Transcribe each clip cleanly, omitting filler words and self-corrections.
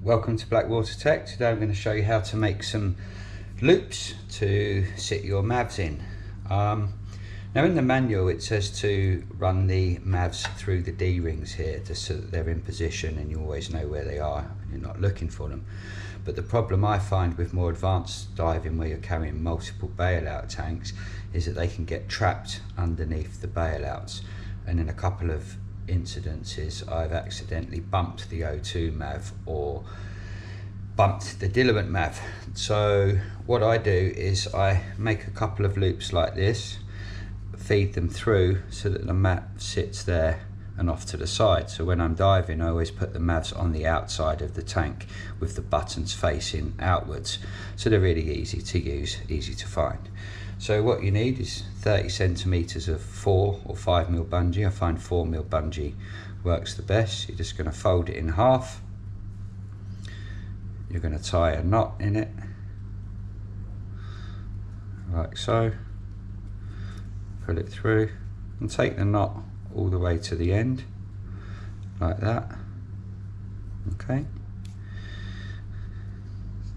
Welcome to Blackwater Tech. Today I'm going to show you how to make some loops to sit your MAVs in. Now in the manual it says to run the MAVs through the D-rings here just so that they're in position and you always know where they are and you're not looking for them. But the problem I find with more advanced diving where you're carrying multiple bailout tanks is that they can get trapped underneath the bailouts, and in a couple of incidences I've accidentally bumped the O2 MAV or bumped the diluent MAV. So what I do is I make a couple of loops like this, feed them through so that the MAV sits there and off to the side. So when I'm diving I always put the MAVs on the outside of the tank with the buttons facing outwards, so they're really easy to use, easy to find. So what you need is 30 centimeters of 4 or 5mm bungee. I find 4mm bungee works the best. You're just going to fold it in half. You're going to tie a knot in it, like so. Pull it through and take the knot all the way to the end, like that. Okay.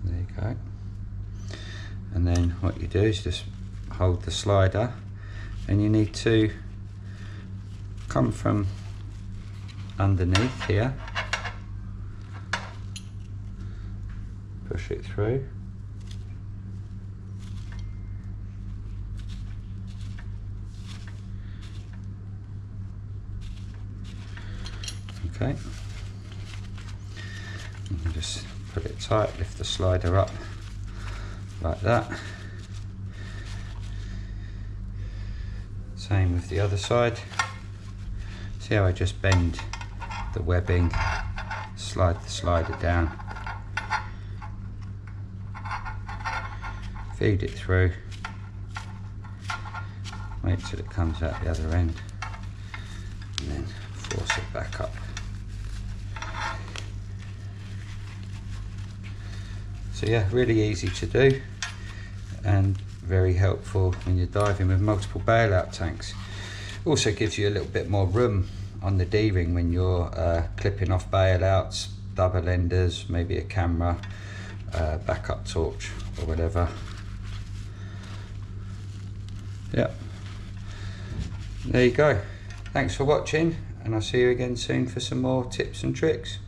There you go. And then what you do is just hold the slider, and you need to come from underneath here, push it through, okay, you can just put it tight, lift the slider up like that. Same with the other side. See how I just bend the webbing, slide the slider down, feed it through, wait till it comes out the other end, and then force it back up. So yeah, really easy to do and very helpful when you're diving with multiple bailout tanks. Also gives you a little bit more room on the D-ring when you're clipping off bailouts, double enders, maybe a camera, backup torch or whatever. Yep, there you go. Thanks for watching, and I'll see you again soon for some more tips and tricks.